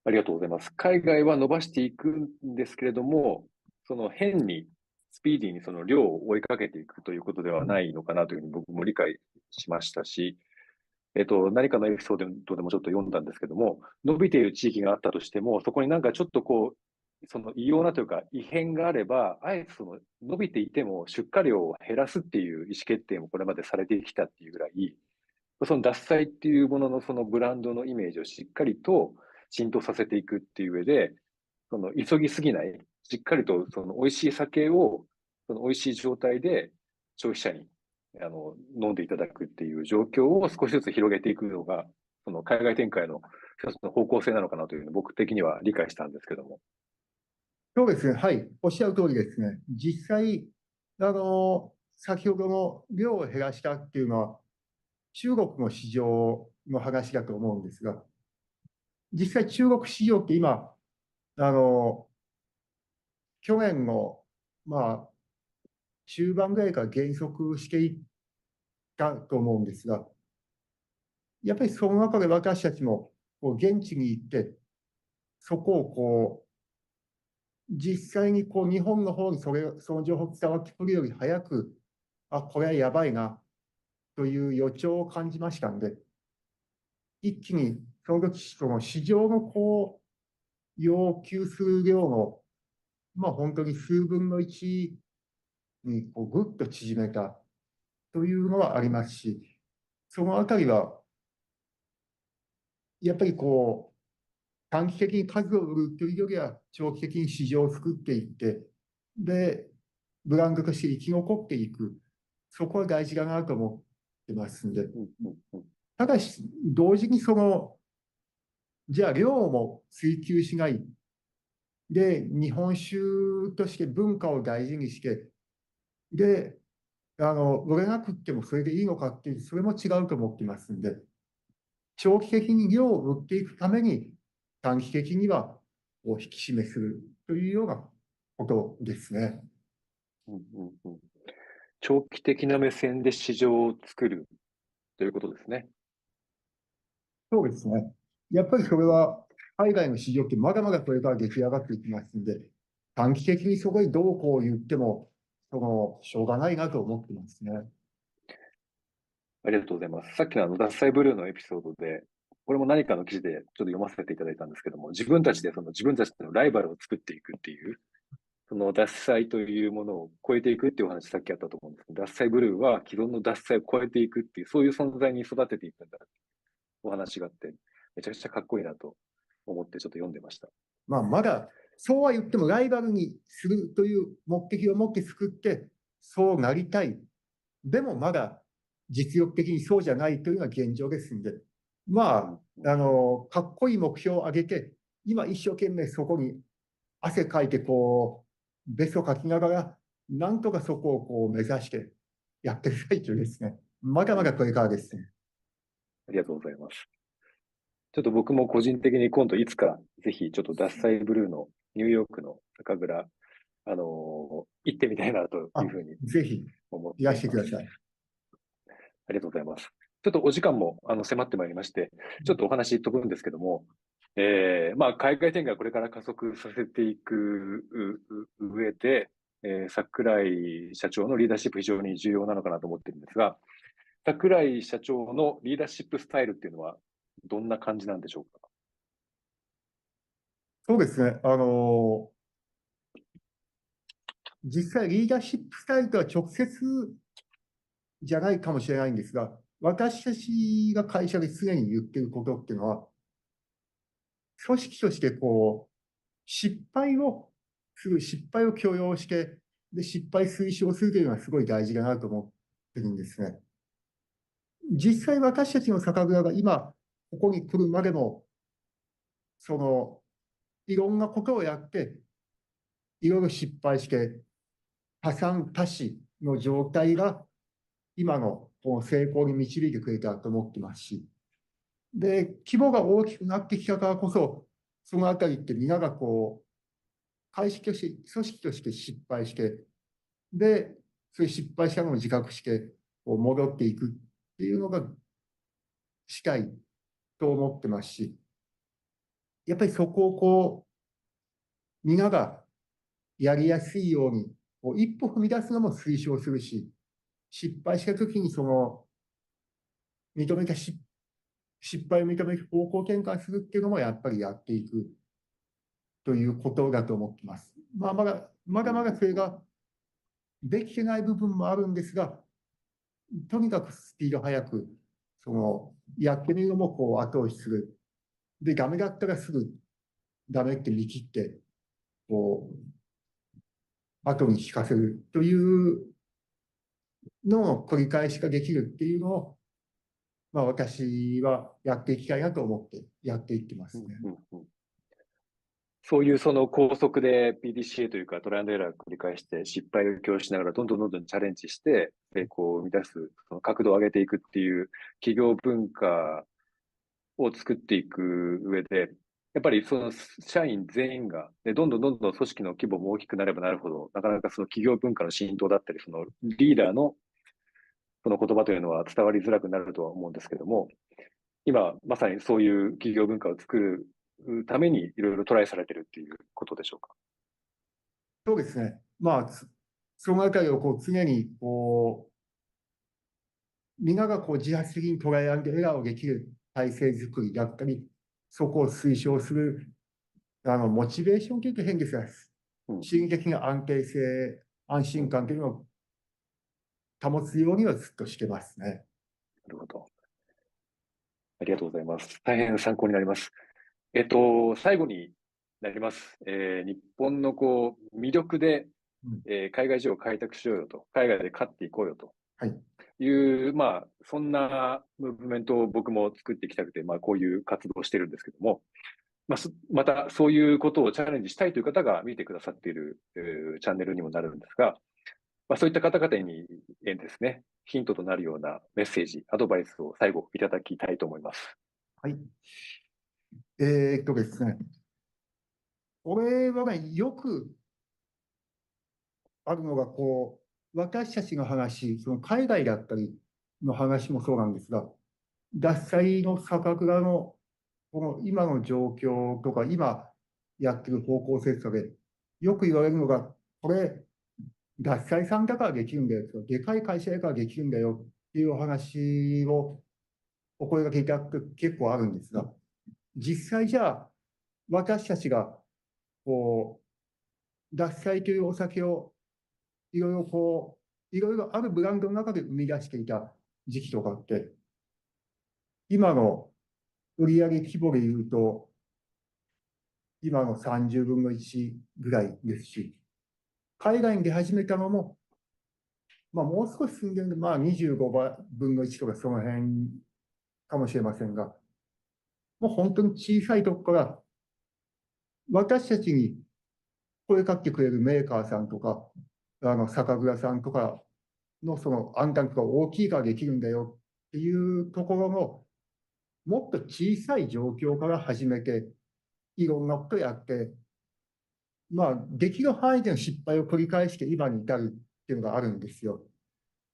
ありがとうございます。海外は伸ばしていくんですけれども、その変にスピーディーにその量を追いかけていくということではないのかなというふうに僕も理解しましたし、何かのエピソードでもちょっと読んだんですけども、伸びている地域があったとしても、そこになんかちょっとこう、その異様なというか異変があれば、あえてその伸びていても出荷量を減らすっていう意思決定もこれまでされてきたっていうぐらい、その獺祭っていうもののそのブランドのイメージをしっかりと浸透させていくっていう上で、その急ぎすぎない、しっかりとその美味しい酒を、その美味しい状態で消費者に飲んでいただくっていう状況を少しずつ広げていくのが、その海外展開の一つの方向性なのかなというのを僕的には理解したんですけども。そうですね。はい。おっしゃる通りですね。実際、先ほどの量を減らしたっていうのは、中国の市場の話だと思うんですが、実際中国市場って今、あの、去年の、まあ、中盤ぐらいから減速していったと思うんですが、やっぱりその中で私たちもこう現地に行って、そこをこう、実際にこう日本の方にその情報伝わってくるより早く、あ、これはやばいなという予兆を感じましたんで、一気にその時、その市場のこう、要求する量の、まあ本当に数分の1にこうぐっと縮めたというのはありますし、そのあたりは、やっぱりこう、短期的に数を売るというよりは、長期的に市場を作っていって、で、ブランドとして生き残っていく。そこは大事だなと思ってますんで。うんうんうん。ただし、同時にじゃあ量も追求しない。で、日本酒として文化を大事にして、で、売れなくってもそれでいいのかっていう、それも違うと思ってますんで、長期的に量を売っていくために、短期的にはこう引き締めするというようなことですね。うんうんうん。長期的な目線で市場を作るということですね。そうですね。やっぱりそれは、海外の市場ってまだまだこれから出来上がっていきますんで、短期的にそこにどうこう言っても、しょうがないなと思ってますね。ありがとうございます。さっきの獺祭ブルーのエピソードで、これも何かの記事でちょっと読ませていただいたんですけども、自分たちで自分たちのライバルを作っていくっていう、その獺祭というものを超えていくっていうお話さっきあったと思うんですけど、獺祭ブルーは既存の獺祭を超えていくっていう、そういう存在に育てていくんだってお話があって、めちゃくちゃかっこいいなと思ってちょっと読んでました。まあ、まだ、そうは言ってもライバルにするという目的を持って作って、そうなりたい。でもまだ実力的にそうじゃないというのが現状ですんで、まあ、かっこいい目標を上げて、今一生懸命そこに汗かいて、ベストをかきながら、なんとかそこを目指してやってる最中ですね。まだまだこれからですね。ありがとうございます。ちょっと僕も個人的に今度いつか、ぜひちょっと獺祭ブルーのニューヨークの酒蔵、行ってみたいなというあ、ふうにぜひ思っいらています。してください。ありがとうございます。ちょっとお時間も迫ってまいりまして、ちょっとお話飛ぶんですけども、まあ、海外展開これから加速させていく上で、桜井社長のリーダーシップ非常に重要なのかなと思ってるんですが、桜井社長のリーダーシップスタイルっていうのはどんな感じなんでしょうか？そうですね。実際リーダーシップスタイルとは直接じゃないかもしれないんですが、私たちが会社で常に言っていることっていうのは、組織として失敗を失敗を許容して、で、失敗推奨するというのはすごい大事だなと思ってるんですね。実際私たちの酒蔵が今、ここに来るまでも、その、いろんなことをやって、いろいろ失敗して、多産多死の状態が今のこの成功に導いてくれたと思ってますし、で、規模が大きくなってきたからこそ、そのあたりって皆が会社として、組織として失敗して、で、そういう失敗したのを自覚して、戻っていくっていうのがしたいと思ってますし、やっぱりそこを皆がやりやすいように、一歩踏み出すのも推奨するし、失敗したときに認めた失敗を認める方向転換するっていうのもやっぱりやっていくということだと思っています。まあ、まだまだそれができてない部分もあるんですが、とにかくスピード速く、やってみるのも後押しする。で、ダメだったらすぐダメって見切って、こ後に引かせるというのを繰り返しができるっていうのを、まあ、私はやっていきたいなと思ってやっていってますね。そういうその高速で PDCA というかトライアンドエラーを繰り返して失敗を強しながらどんどんどんどんチャレンジして成功を生み出す、その角度を上げていくっていう企業文化を作っていく上で、やっぱりその社員全員が、でどんどんどんどん組織の規模も大きくなればなるほど、なかなかその企業文化の浸透だったり、そのリーダーのその言葉というのは伝わりづらくなるとは思うんですけども、今まさにそういう企業文化を作るためにいろいろトライされてるっていうことでしょうか？そうですね。まあ、そのあたりを常に皆が自発的にトライアンドエラーをできる体制づくりだったり、そこを推奨するモチベーションというと変ですが、心理的な安定性、安心感というのを保つようにはずっとしてますね。なるほど。ありがとうございます。大変参考になります。最後になります。日本の魅力で、海外事業を開拓しようよと、海外で勝っていこうよとはい。いう、まあ、そんなムーブメントを僕も作っていきたくて、まあ、こういう活動をしてるんですけども、またそういうことをチャレンジしたいという方が見てくださっている、チャンネルにもなるんですが、まあ、そういった方々にですね、ヒントとなるようなメッセージ、アドバイスを最後いただきたいと思います。はい。ですね。これはね、よくあるのが、私たちの話、その海外だったりの話もそうなんですが、獺祭の酒蔵のこの今の状況とか、今やってる方向性とかで、よく言われるのが、これ、獺祭さんだからできるんだよとか、でかい会社だからできるんだよっていうお話をお声がけいただくと結構あるんですが、実際じゃあ、私たちがこ獺祭というお酒をいろいろいろいろあるブランドの中で生み出していた時期とかって、今の売上規模で言うと、今の30分の1ぐらいですし、海外に出始めたのも、もう少し進んでるんで、25分の1とかその辺かもしれませんが、もう本当に小さいところから、私たちに声かけてくれるメーカーさんとか、酒蔵さんとかのその案件が大きいからできるんだよっていうところの、もっと小さい状況から始めて、いろんなことやって、できる範囲での失敗を繰り返して今に至るっていうのがあるんですよ。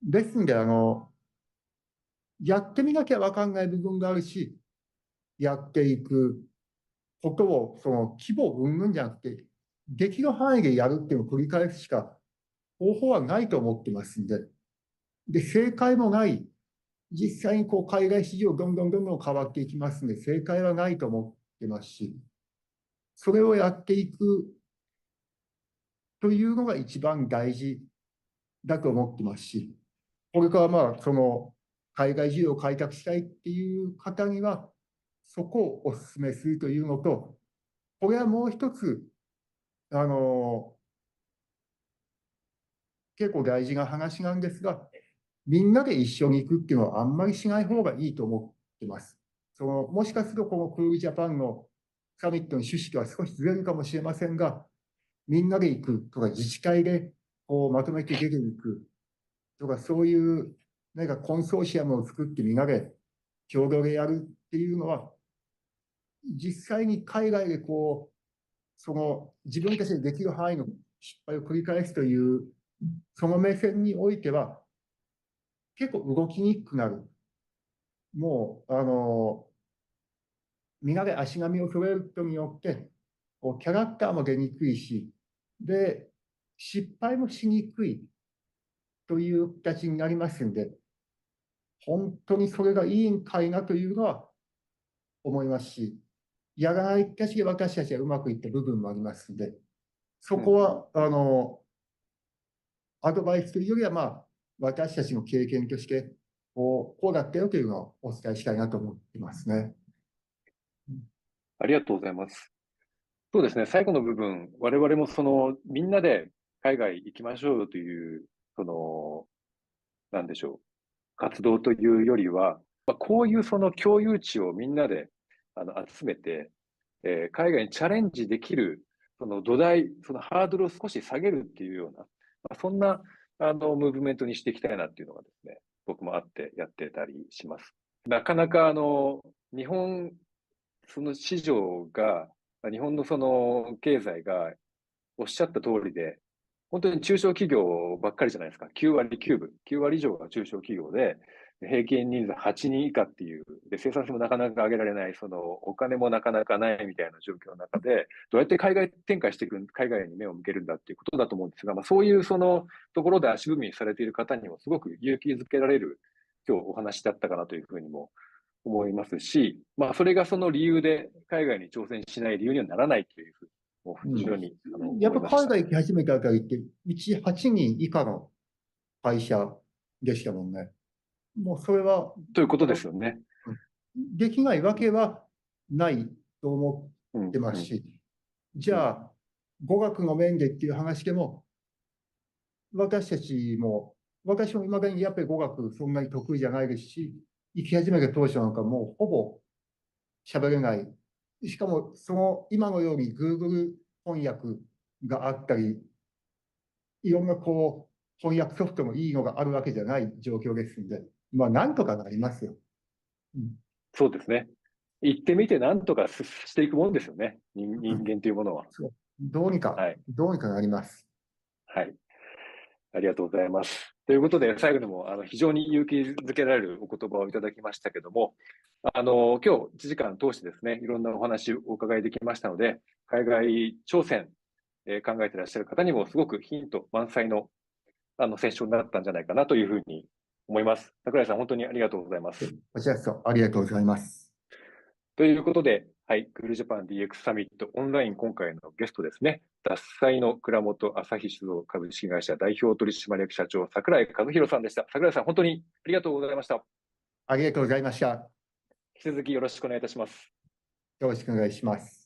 ですんで、やってみなきゃわかんない部分があるし、やっていくことを、その規模云々じゃなくて、できる範囲でやるっていうのを繰り返すしか方法はないと思ってますんで、正解もない、実際に海外市場どんどんどんどん変わっていきますんで、正解はないと思ってますし、それをやっていくというのが一番大事だと思ってますし、これからその海外需要を開拓したいっていう方には、そこをお勧めするというのと、これはもう一つ、あの、結構大事な話なんですが、みんなで一緒に行くっていうのはあんまりしない方がいいと思ってます。もしかするとこのクールジャパンのサミットの趣旨とは少しずれるかもしれませんが、みんなで行くとか自治会でまとめて出ていくとか、そういう何かコンソーシアムを作ってみんなで共同でやるっていうのは、実際に海外で自分たちでできる範囲の失敗を繰り返すという、その目線においては、結構動きにくくなる。もう、みんなで足並みを揃えることによって、キャラクターも出にくいし、で、失敗もしにくいという形になりますんで、本当にそれがいいんかいなというのは思いますし、やらない形で私たちはうまくいった部分もありますんで、そこは、アドバイスというよりは、私たちの経験として、こうだったよというのをお伝えしたいなと思ってますね。ありがとうございます。そうですね、最後の部分、我々もみんなで海外行きましょうよという、なんでしょう、活動というよりは、こういう共有値をみんなで集めて、海外にチャレンジできる、その土台、そのハードルを少し下げるっていうような、そんなムーブメントにしていきたいなっていうのがですね、僕もあってやってたりします。なかなか日本、その市場が、日本のその経済がおっしゃった通りで、本当に中小企業ばっかりじゃないですか。9割9分。9割以上が中小企業で、平均人数8人以下っていう、で、生産性もなかなか上げられない、お金もなかなかないみたいな状況の中で、どうやって海外展開していく、海外に目を向けるんだっていうことだと思うんですが、そういうところで足踏みされている方にもすごく勇気づけられる、今日お話だったかなというふうにも思いますし、それがその理由で海外に挑戦しない理由にはならないというふうに、もう非常に、やっぱ思いました。海外行き始めたあたりって、うち8人以下の会社でしたもんね。もうそれは、ということですよね。できないわけはないと思ってますし、じゃあ、語学の面でっていう話でも、私たちも、私も今だにやっぱり語学そんなに得意じゃないですし、行き始めた当初なんかもうほぼ喋れない。しかも、今のように Google 翻訳があったり、いろんな翻訳ソフトもいいのがあるわけじゃない状況ですんで、なんとかなりますよ。そうですね。行ってみて何とかしていくもんですよね。人間というものは。そう。どうにか、はい。どうにかなります。はい。ありがとうございます。ということで、最後にも非常に勇気づけられるお言葉をいただきましたけども、今日1時間通してですね、いろんなお話をお伺いできましたので、海外挑戦、考えていらっしゃる方にもすごくヒント満載のセッションになったんじゃないかなというふうに思います。櫻井さん、本当にありがとうございます。こちらこそありがとうございます。ということで、はい、クールジャパン DX サミットオンライン今回のゲストですね、獺祭の蔵元朝日酒造株式会社代表取締役社長、櫻井和弘さんでした。櫻井さん、本当にありがとうございました。ありがとうございました。引き続きよろしくお願いいたします。よろしくお願いします。